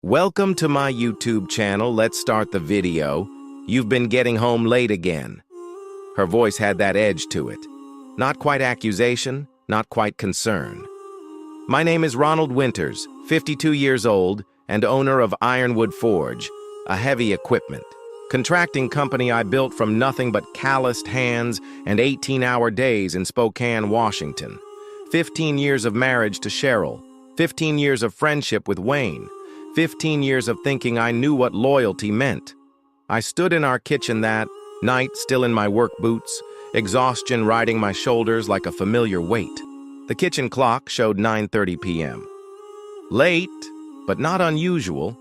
Welcome to my YouTube channel. Let's start the video. You've been getting home late again. Her voice had that edge to it. Not quite accusation, not quite concern. My name is Ronald Winters, 52 years old, and owner of Ironwood Forge, a heavy equipment contracting company I built from nothing but calloused hands and 18-hour days in Spokane, Washington. 15 years of marriage to Cheryl, 15 years of friendship with Wayne, 15 years of thinking I knew what loyalty meant. I stood in our kitchen that night, still in my work boots, exhaustion riding my shoulders like a familiar weight. The kitchen clock showed 9:30 p.m. Late, but not unusual.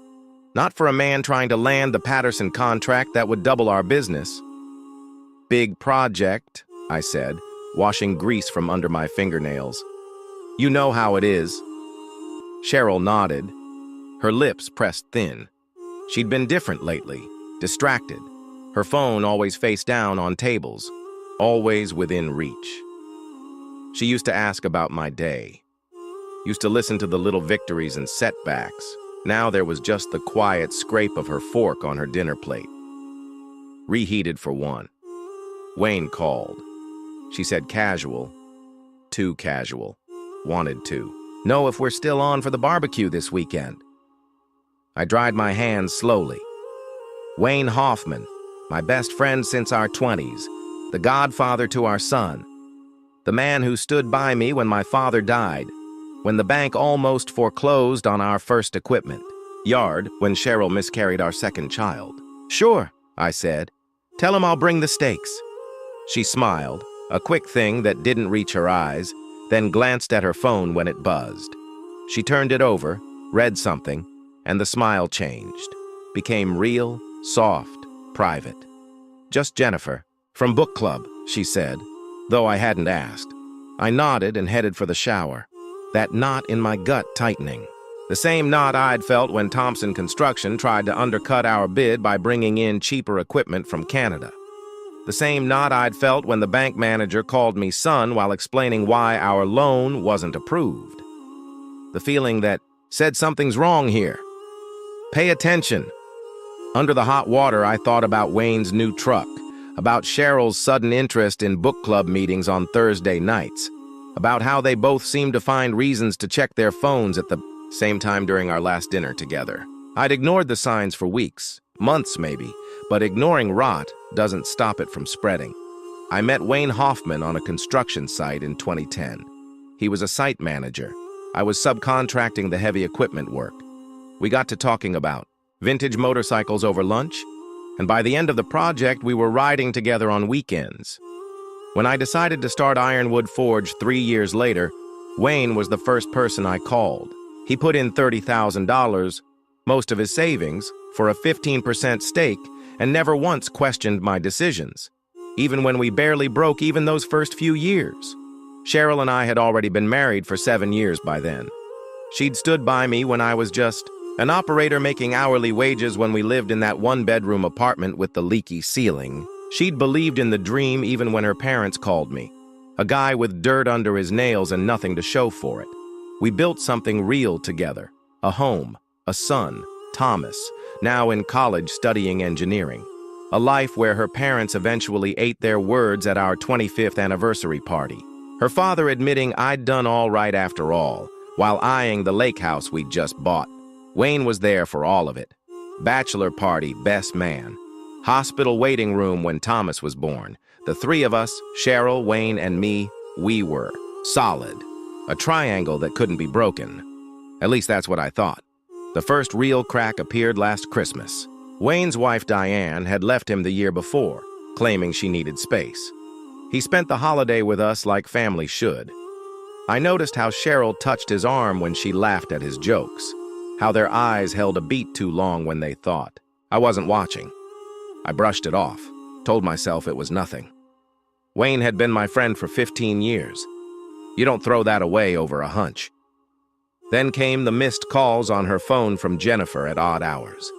Not for a man trying to land the Patterson contract that would double our business. Big project, I said, washing grease from under my fingernails. You know how it is. Cheryl nodded. Her lips pressed thin. She'd been different lately, distracted. Her phone always face down on tables, always within reach. She used to ask about my day. Used to listen to the little victories and setbacks. Now there was just the quiet scrape of her fork on her dinner plate. Reheated for one. Wayne called. She said casual. Too casual. Wanted to know if we're still on for the barbecue this weekend. I dried my hands slowly. Wayne Hoffman, my best friend since our 20s, the godfather to our son, the man who stood by me when my father died, when the bank almost foreclosed on our first equipment yard when Cheryl miscarried our second child. Sure, I said. Tell him I'll bring the steaks. She smiled, a quick thing that didn't reach her eyes, then glanced at her phone when it buzzed. She turned it over, read something, and the smile changed, became real, soft, private. Just Jennifer, from book club, she said, though I hadn't asked. I nodded and headed for the shower. That knot in my gut tightening. The same knot I'd felt when Thompson Construction tried to undercut our bid by bringing in cheaper equipment from Canada. The same knot I'd felt when the bank manager called me son while explaining why our loan wasn't approved. The feeling that said something's wrong here. Pay attention. Under the hot water, I thought about Wayne's new truck, about Cheryl's sudden interest in book club meetings on Thursday nights, about how they both seemed to find reasons to check their phones at the same time during our last dinner together. I'd ignored the signs for weeks, months maybe, but ignoring rot doesn't stop it from spreading. I met Wayne Hoffman on a construction site in 2010. He was a site manager. I was subcontracting the heavy equipment work. We got to talking about vintage motorcycles over lunch, and by the end of the project, we were riding together on weekends. When I decided to start Ironwood Forge 3 years later, Wayne was the first person I called. He put in $30,000, most of his savings, for a 15% stake and never once questioned my decisions, even when we barely broke even those first few years. Cheryl and I had already been married for 7 years by then. She'd stood by me when I was just an operator making hourly wages when we lived in that one-bedroom apartment with the leaky ceiling. She'd believed in the dream even when her parents called me, a guy with dirt under his nails and nothing to show for it. We built something real together, a home, a son, Thomas, now in college studying engineering, a life where her parents eventually ate their words at our 25th anniversary party, her father admitting I'd done all right after all, while eyeing the lake house we'd just bought. Wayne was there for all of it. Bachelor party, best man. Hospital waiting room when Thomas was born. The three of us, Cheryl, Wayne, and me, we were solid. A triangle that couldn't be broken. At least that's what I thought. The first real crack appeared last Christmas. Wayne's wife, Diane, had left him the year before, claiming she needed space. He spent the holiday with us like family should. I noticed how Cheryl touched his arm when she laughed at his jokes, how their eyes held a beat too long when they thought. I wasn't watching. I brushed it off, told myself it was nothing. Wayne had been my friend for 15 years. You don't throw that away over a hunch. Then came the missed calls on her phone from Jennifer at odd hours.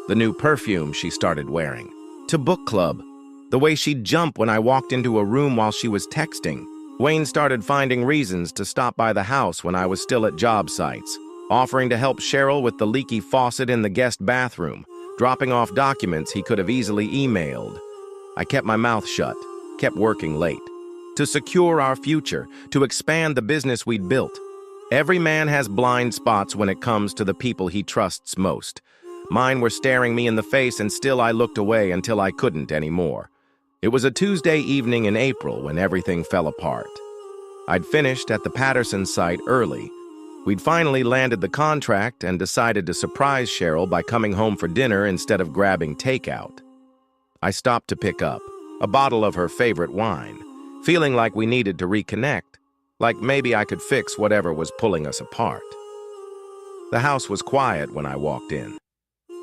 The new perfume she started wearing. To book club. The way she'd jump when I walked into a room while she was texting. Wayne started finding reasons to stop by the house when I was still at job sites. offering to help Cheryl with the leaky faucet in the guest bathroom, dropping off documents he could have easily emailed. I kept my mouth shut, kept working late. To secure our future, to expand the business we'd built. Every man has blind spots when it comes to the people he trusts most. Mine were staring me in the face, and still I looked away until I couldn't anymore. It was a Tuesday evening in April when everything fell apart. I'd finished at the Patterson site early. We'd finally landed the contract and decided to surprise Cheryl by coming home for dinner instead of grabbing takeout. I stopped to pick up a bottle of her favorite wine, feeling like we needed to reconnect, like maybe I could fix whatever was pulling us apart. The house was quiet when I walked in.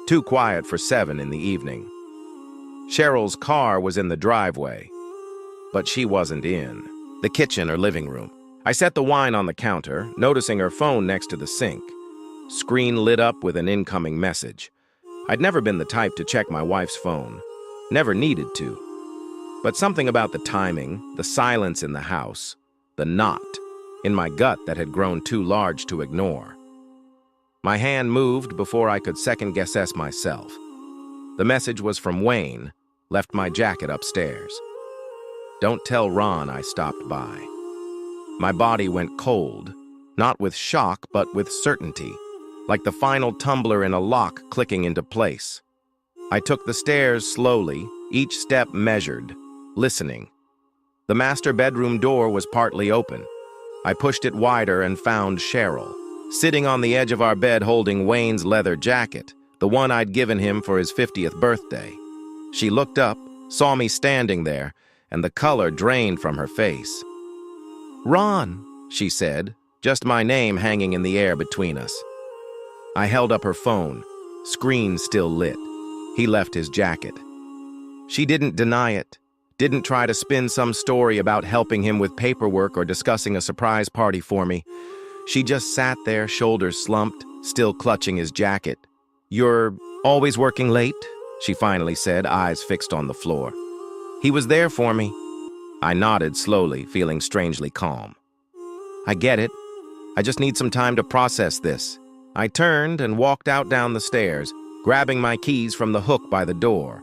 Too quiet for 7 in the evening. Cheryl's car was in the driveway, but she wasn't in the kitchen or living room. I set the wine on the counter, noticing her phone next to the sink. Screen lit up with an incoming message. I'd never been the type to check my wife's phone. Never needed to. But something about the timing, the silence in the house, the knot in my gut that had grown too large to ignore. My hand moved before I could second-guess myself. The message was from Wayne, left my jacket upstairs. Don't tell Ron I stopped by. My body went cold, not with shock, but with certainty, like the final tumbler in a lock clicking into place. I took the stairs slowly, each step measured, listening. The master bedroom door was partly open. I pushed it wider and found Cheryl, sitting on the edge of our bed holding Wayne's leather jacket, the one I'd given him for his 50th birthday. She looked up, saw me standing there, and the color drained from her face. "Ron," she said, just my name hanging in the air between us. I held up her phone, screen still lit. He left his jacket. She didn't deny it, didn't try to spin some story about helping him with paperwork or discussing a surprise party for me. She just sat there, shoulders slumped, still clutching his jacket. "You're always working late?" she finally said, eyes fixed on the floor. "He was there for me." I nodded slowly, feeling strangely calm. "I get it. I just need some time to process this." I turned and walked out down the stairs, grabbing my keys from the hook by the door.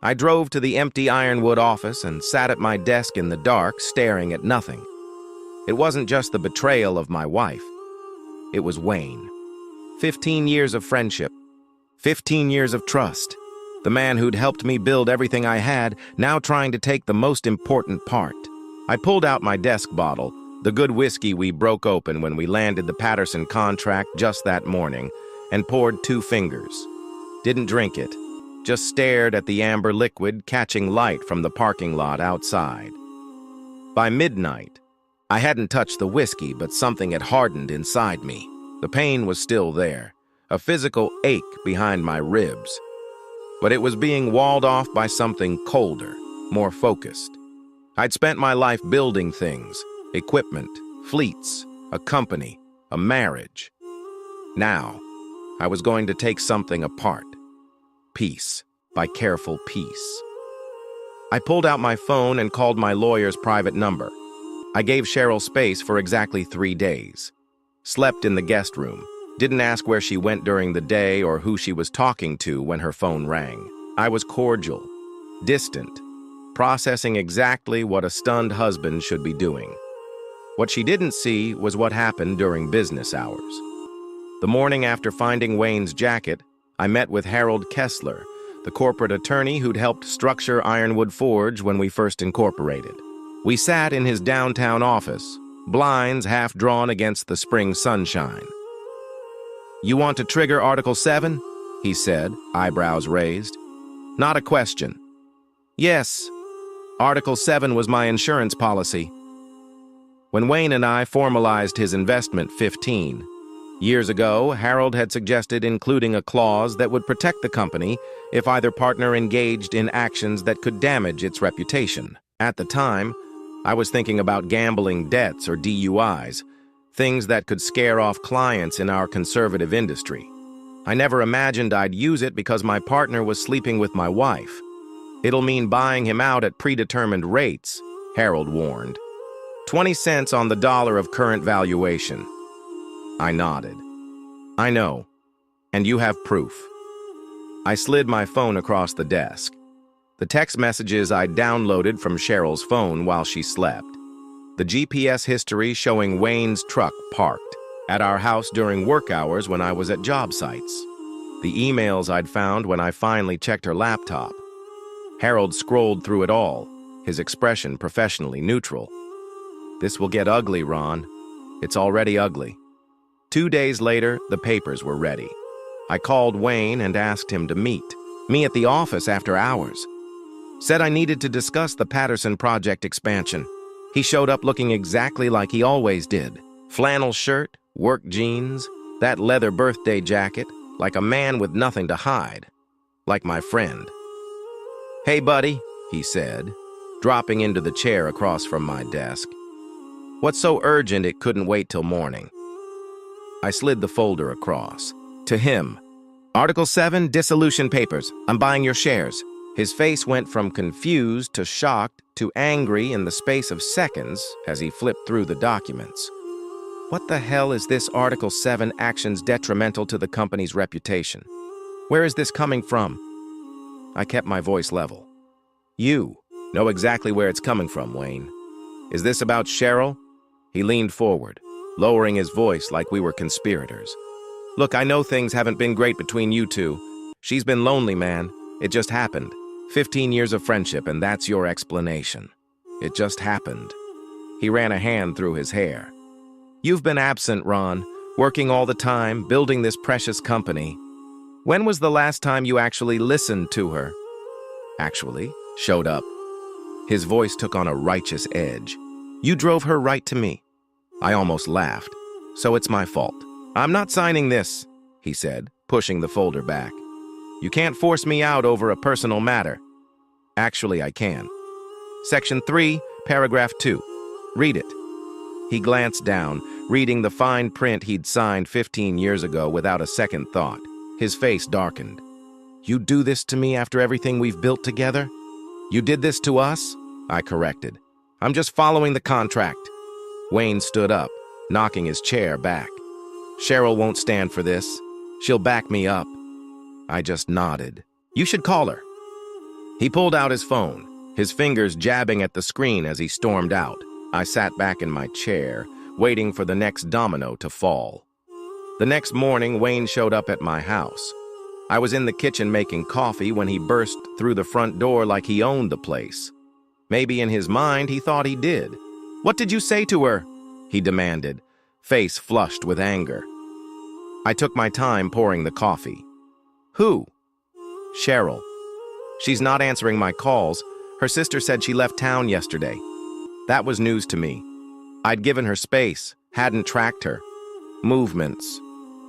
I drove to the empty Ironwood office and sat at my desk in the dark, staring at nothing. It wasn't just the betrayal of my wife. It was Wayne. 15 years of friendship. 15 years of trust. The man who'd helped me build everything I had, now trying to take the most important part. I pulled out my desk bottle, the good whiskey we broke open when we landed the Patterson contract just that morning, and poured 2 fingers. Didn't drink it, just stared at the amber liquid catching light from the parking lot outside. By midnight, I hadn't touched the whiskey, but something had hardened inside me. The pain was still there, a physical ache behind my ribs. But it was being walled off by something colder, more focused. I'd spent my life building things, equipment, fleets, a company, a marriage. Now, I was going to take something apart, piece by careful piece. I pulled out my phone and called my lawyer's private number. I gave Cheryl space for exactly 3 days. Slept in the guest room. Didn't ask where she went during the day or who she was talking to when her phone rang. I was cordial, distant, processing exactly what a stunned husband should be doing. What she didn't see was what happened during business hours. The morning after finding Wayne's jacket, I met with Harold Kessler, the corporate attorney who'd helped structure Ironwood Forge when we first incorporated. We sat in his downtown office, blinds half drawn against the spring sunshine. "You want to trigger Article 7? He said, eyebrows raised. "Not a question." "Yes. Article 7 was my insurance policy." When Wayne and I formalized his investment 15 years ago, Harold had suggested including a clause that would protect the company if either partner engaged in actions that could damage its reputation. At the time, I was thinking about gambling debts or DUIs, things that could scare off clients in our conservative industry. I never imagined I'd use it because my partner was sleeping with my wife. "It'll mean buying him out at predetermined rates," Harold warned. 20 cents on the dollar of current valuation. I nodded. I know. And you have proof. I slid my phone across the desk. The text messages I downloaded from Cheryl's phone while she slept. The GPS history showing Wayne's truck parked at our house during work hours when I was at job sites. The emails I'd found when I finally checked her laptop. Harold scrolled through it all, his expression professionally neutral. This will get ugly, Ron. It's already ugly. 2 days later, the papers were ready. I called Wayne and asked him to meet me at the office after hours. Said I needed to discuss the Patterson project expansion. He showed up looking exactly like he always did. Flannel shirt, work jeans, that leather birthday jacket, like a man with nothing to hide. Like my friend. "Hey, buddy," he said, dropping into the chair across from my desk. "What's so urgent it couldn't wait till morning?" I slid the folder across. To him. "Article 7, dissolution papers. I'm buying your shares." His face went from confused to shocked to angry in the space of seconds as he flipped through the documents. What the hell is this Article 7 actions detrimental to the company's reputation? Where is this coming from? I kept my voice level. You know exactly where it's coming from, Wayne. Is this about Cheryl? He leaned forward, lowering his voice like we were conspirators. Look, I know things haven't been great between you two. She's been lonely, man. It just happened. 15 years of friendship, and that's your explanation. It just happened. He ran a hand through his hair. You've been absent, Ron, working all the time, building this precious company. When was the last time you actually listened to her? Actually, showed up. His voice took on a righteous edge. You drove her right to me. I almost laughed. So it's my fault. I'm not signing this, he said, pushing the folder back. You can't force me out over a personal matter. Actually, I can. Section 3, paragraph 2. Read it. He glanced down, reading the fine print he'd signed 15 years ago without a second thought. His face darkened. You do this to me after everything we've built together? You did this to us? I corrected. I'm just following the contract. Wayne stood up, knocking his chair back. Cheryl won't stand for this. She'll back me up. I just nodded. You should call her. He pulled out his phone, his fingers jabbing at the screen as he stormed out. I sat back in my chair, waiting for the next domino to fall. The next morning, Wayne showed up at my house. I was in the kitchen making coffee when he burst through the front door like he owned the place. Maybe in his mind he thought he did. What did you say to her? He demanded, face flushed with anger. I took my time pouring the coffee. Who? Cheryl. She's not answering my calls. Her sister said she left town yesterday. That was news to me. I'd given her space, hadn't tracked her. Movements.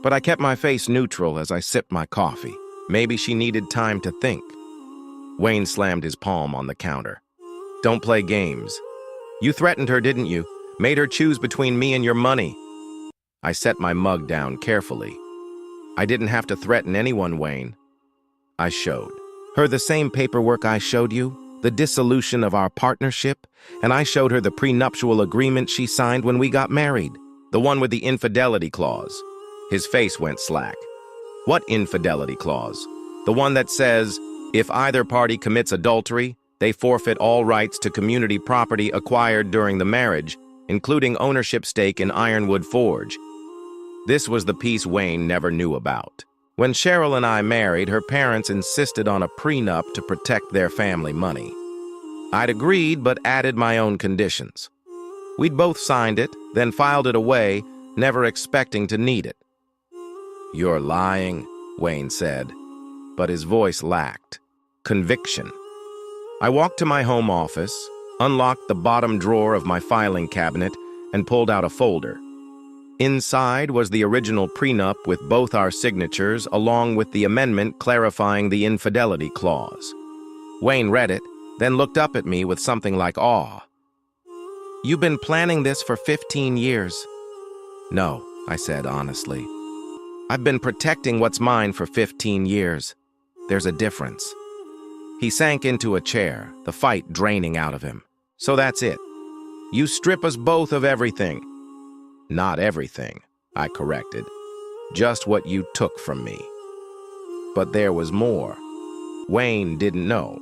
But I kept my face neutral as I sipped my coffee. Maybe she needed time to think. Wayne slammed his palm on the counter. Don't play games. You threatened her, didn't you? Made her choose between me and your money. I set my mug down carefully. I didn't have to threaten anyone, Wayne. I showed her the same paperwork I showed you, the dissolution of our partnership, and I showed her the prenuptial agreement she signed when we got married, the one with the infidelity clause. His face went slack. What infidelity clause? The one that says, if either party commits adultery, they forfeit all rights to community property acquired during the marriage, including ownership stake in Ironwood Forge. This was the piece Wayne never knew about. When Cheryl and I married, her parents insisted on a prenup to protect their family money. I'd agreed, but added my own conditions. We'd both signed it, then filed it away, never expecting to need it. You're lying, Wayne said, but his voice lacked conviction. I walked to my home office, unlocked the bottom drawer of my filing cabinet, and pulled out a folder. Inside was the original prenup with both our signatures, along with the amendment clarifying the infidelity clause. Wayne read it, then looked up at me with something like awe. You've been planning this for 15 years. No, I said honestly. I've been protecting what's mine for 15 years. There's a difference. He sank into a chair, the fight draining out of him. So that's it. You strip us both of everything. Not everything, I corrected. just what you took from me. But there was more. Wayne didn't know.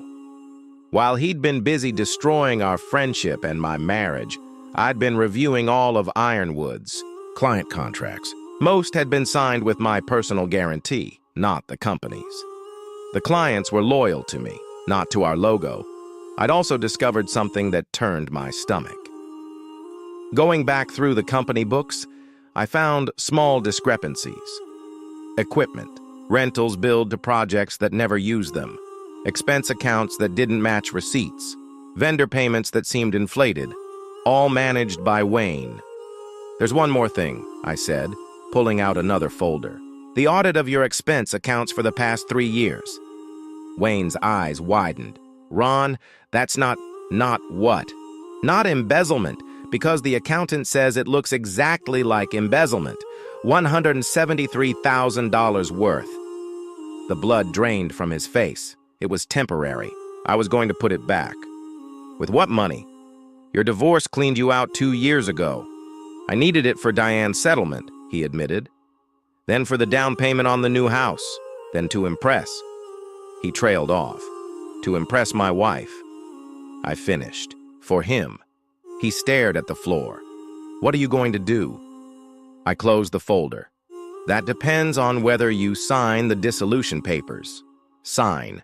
While he'd been busy destroying our friendship and my marriage, I'd been reviewing all of Ironwood's client contracts. Most had been signed with my personal guarantee, not the company's. The clients were loyal to me, not to our logo. I'd also discovered something that turned my stomach. Going back through the company books, I found small discrepancies. Equipment, rentals billed to projects that never used them, expense accounts that didn't match receipts, vendor payments that seemed inflated, all managed by Wayne. There's one more thing, I said, pulling out another folder. The audit of your expense accounts for the past 3 years. Wayne's eyes widened. Ron, that's not what? Not embezzlement, because the accountant says it looks exactly like embezzlement. $173,000 worth. The blood drained from his face. It was temporary. I was going to put it back. With what money? Your divorce cleaned you out 2 years ago. I needed it for Diane's settlement, he admitted. Then for the down payment on the new house. Then to impress. He trailed off. To impress my wife. I finished. For him. He stared at the floor. What are you going to do? I closed the folder. That depends on whether you sign the dissolution papers. Sign.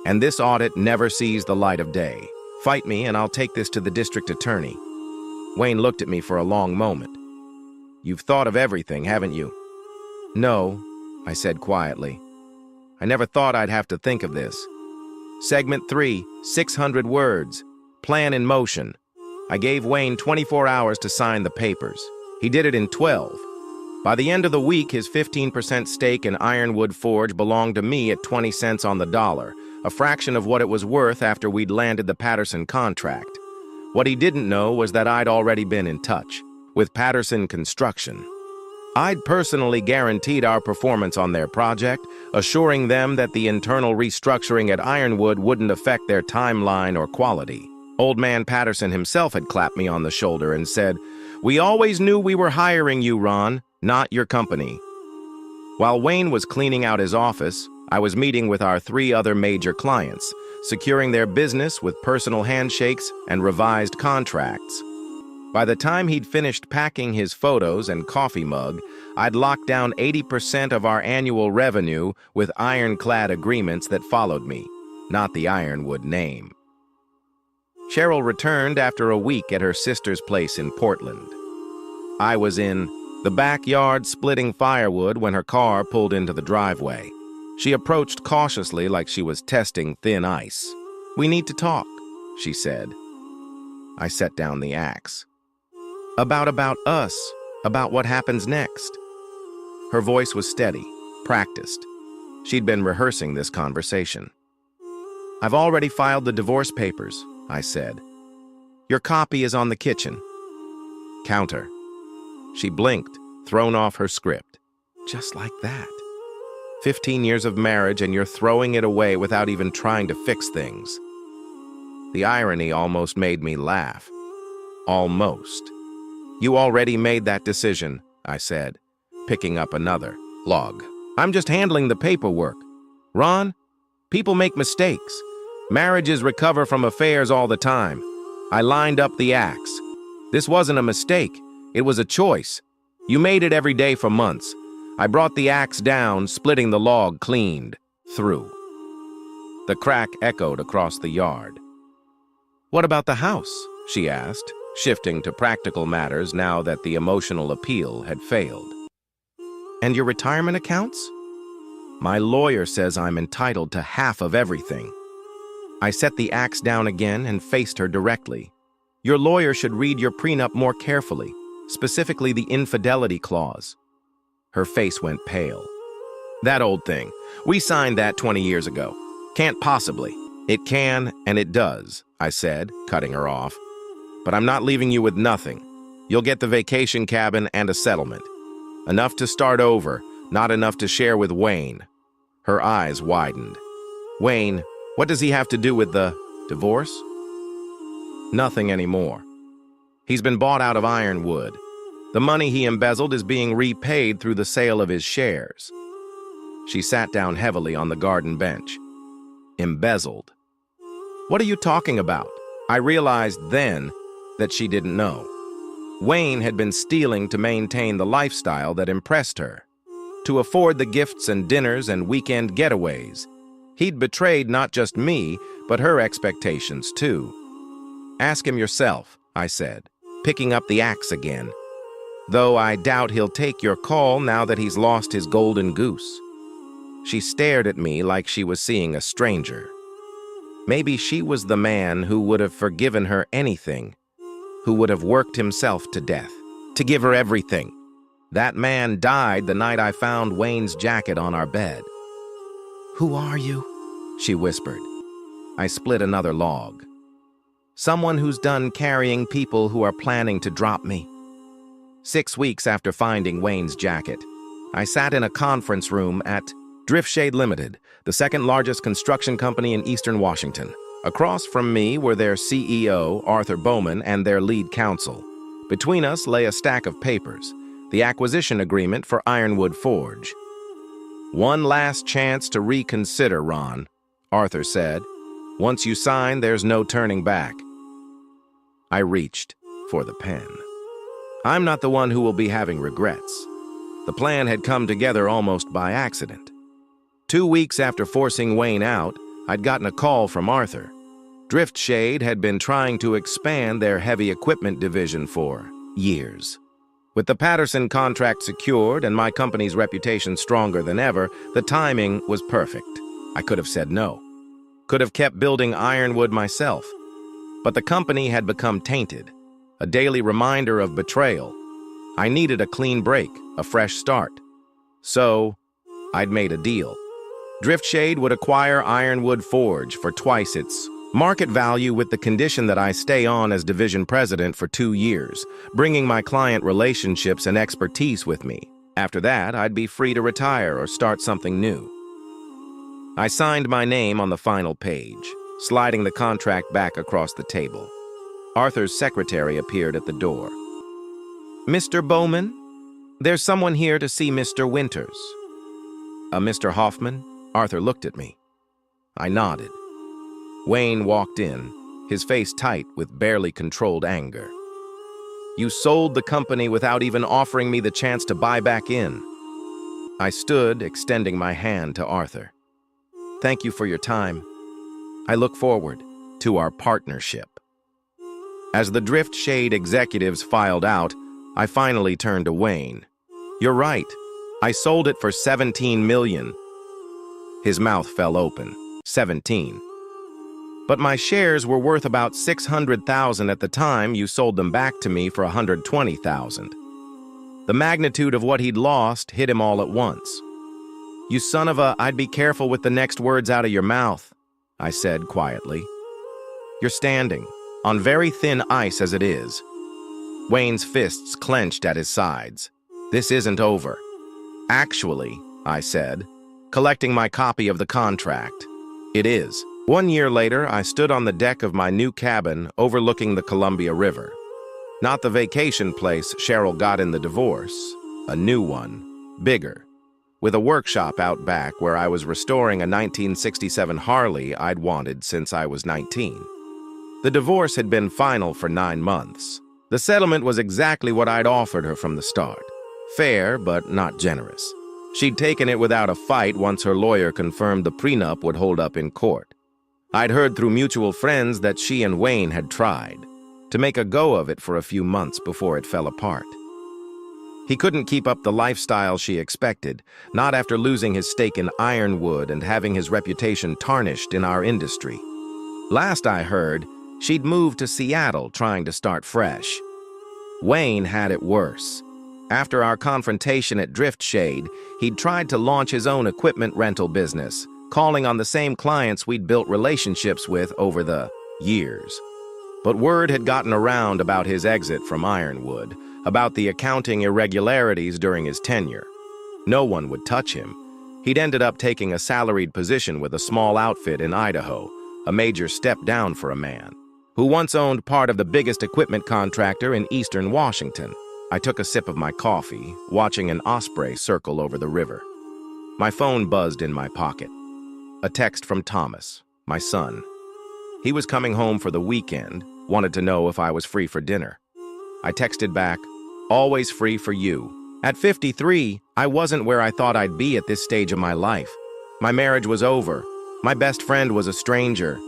And this audit never sees the light of day. Fight me and I'll take this to the district attorney. Wayne looked at me for a long moment. You've thought of everything, haven't you? No, I said quietly. I never thought I'd have to think of this. Segment 3, 600 words. Plan in motion. I gave Wayne 24 hours to sign the papers. He did it in 12. By the end of the week, his 15% stake in Ironwood Forge belonged to me at 20 cents on the dollar, a fraction of what it was worth after we'd landed the Patterson contract. What he didn't know was that I'd already been in touch with Patterson Construction. I'd personally guaranteed our performance on their project, assuring them that the internal restructuring at Ironwood wouldn't affect their timeline or quality. Old man Patterson himself had clapped me on the shoulder and said, "We always knew we were hiring you, Ron, not your company." While Wayne was cleaning out his office, I was meeting with our 3 other major clients, securing their business with personal handshakes and revised contracts. By the time he'd finished packing his photos and coffee mug, I'd locked down 80% of our annual revenue with ironclad agreements that followed me, not the Ironwood name. Cheryl returned after a week at her sister's place in Portland. I was in the backyard splitting firewood when her car pulled into the driveway. She approached cautiously like she was testing thin ice. "We need to talk," she said. I set down the axe. About us, about what happens next." Her voice was steady, practiced. She'd been rehearsing this conversation. "I've already filed the divorce papers," I said. "Your copy is on the kitchen." Counter. She blinked, thrown off her script. Just like that. 15 years of marriage and you're throwing it away without even trying to fix things. The irony almost made me laugh. Almost. "You already made that decision," I said, picking up another log. "I'm just handling the paperwork. Ron, people make mistakes. Marriages recover from affairs all the time. I lined up the axe. This wasn't a mistake. It was a choice. You made it every day for months. I brought the axe down, splitting the log cleaned through." The crack echoed across the yard. "What about the house?" she asked, shifting to practical matters now that the emotional appeal had failed. "And your retirement accounts?" "My lawyer says I'm entitled to half of everything." I set the axe down again and faced her directly. "Your lawyer should read your prenup more carefully, specifically the infidelity clause." Her face went pale. "That old thing. We signed that 20 years ago. Can't possibly." "It can, and it does," I said, cutting her off. "But I'm not leaving you with nothing. You'll get the vacation cabin and a settlement. Enough to start over, not enough to share with Wayne." Her eyes widened. "Wayne, what does he have to do with the divorce?" "Nothing anymore. He's been bought out of Ironwood. The money he embezzled is being repaid through the sale of his shares. She sat down heavily on the garden bench. Embezzled. What are you talking about? I realized then that she didn't know. Wayne had been stealing to maintain the lifestyle that impressed her, to afford the gifts and dinners and weekend getaways. He'd betrayed not just me, but her expectations too. Ask him yourself, I said, picking up the axe again. Though I doubt he'll take your call now that he's lost his golden goose. She stared at me like she was seeing a stranger. Maybe she was the man who would have forgiven her anything, who would have worked himself to death, to give her everything. That man died the night I found Wayne's jacket on our bed. "Who are you?" she whispered. I split another log. "Someone who's done carrying people who are planning to drop me." 6 weeks after finding Wayne's jacket, I sat in a conference room at Driftshade Limited, the second largest construction company in Eastern Washington. Across from me were their CEO, Arthur Bowman, and their lead counsel. Between us lay a stack of papers, the acquisition agreement for Ironwood Forge. "One last chance to reconsider, Ron," Arthur said. "Once you sign, there's no turning back." I reached for the pen. I'm not the one who will be having regrets. The plan had come together almost by accident. 2 weeks after forcing Wayne out, I'd gotten a call from Arthur. Driftshade had been trying to expand their heavy equipment division for years. With the Patterson contract secured and my company's reputation stronger than ever, the timing was perfect. I could have said no. Could have kept building Ironwood myself. But the company had become tainted, a daily reminder of betrayal. I needed a clean break, a fresh start. So, I'd made a deal. Driftshade would acquire Ironwood Forge for twice its market value with the condition that I stay on as division president for 2 years, bringing my client relationships and expertise with me. After that, I'd be free to retire or start something new. I signed my name on the final page, sliding the contract back across the table. Arthur's secretary appeared at the door. "Mr. Bowman, there's someone here to see Mr. Winters." Mr. Hoffman?" Arthur looked at me. I nodded. Wayne walked in, his face tight with barely controlled anger. "You sold the company without even offering me the chance to buy back in." I stood, extending my hand to Arthur. "Thank you for your time. I look forward to our partnership." As the Driftshade executives filed out, I finally turned to Wayne. "You're right. I sold it for $17 million. His mouth fell open. 17. "But my shares were worth about $600,000 at the time you sold them back to me for $120,000. The magnitude of what he'd lost hit him all at once. "You son of a, I'd be careful with the next words out of your mouth," I said quietly. "You're standing on very thin ice as it is." Wayne's fists clenched at his sides. "This isn't over." "Actually," I said, collecting my copy of the contract, "it is." 1 year later, I stood on the deck of my new cabin overlooking the Columbia River. Not the vacation place Cheryl got in the divorce, a new one, bigger, with a workshop out back where I was restoring a 1967 Harley I'd wanted since I was 19. The divorce had been final for 9 months. The settlement was exactly what I'd offered her from the start. Fair, but not generous. She'd taken it without a fight once her lawyer confirmed the prenup would hold up in court. I'd heard through mutual friends that she and Wayne had tried to make a go of it for a few months before it fell apart. He couldn't keep up the lifestyle she expected, not after losing his stake in Ironwood and having his reputation tarnished in our industry. Last I heard, she'd moved to Seattle trying to start fresh. Wayne had it worse. After our confrontation at Driftshade, he'd tried to launch his own equipment rental business, calling on the same clients we'd built relationships with over the years. But word had gotten around about his exit from Ironwood, about the accounting irregularities during his tenure. No one would touch him. He'd ended up taking a salaried position with a small outfit in Idaho, a major step down for a man who once owned part of the biggest equipment contractor in Eastern Washington. I took a sip of my coffee, watching an osprey circle over the river. My phone buzzed in my pocket. A text from Thomas, my son. He was coming home for the weekend, wanted to know if I was free for dinner. I texted back, "Always free for you." At 53, I wasn't where I thought I'd be at this stage of my life. My marriage was over. My best friend was a stranger.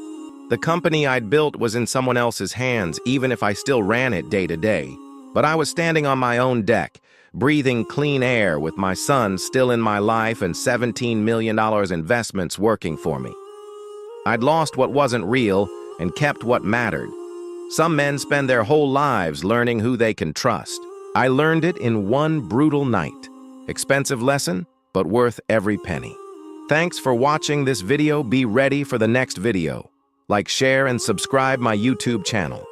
The company I'd built was in someone else's hands, even if I still ran it day to day. But I was standing on my own deck, breathing clean air with my son still in my life and $17 million investments working for me. I'd lost what wasn't real and kept what mattered. Some men spend their whole lives learning who they can trust. I learned it in one brutal night. Expensive lesson, but worth every penny. Thanks for watching this video. Be ready for the next video. Like, share, and subscribe my YouTube channel.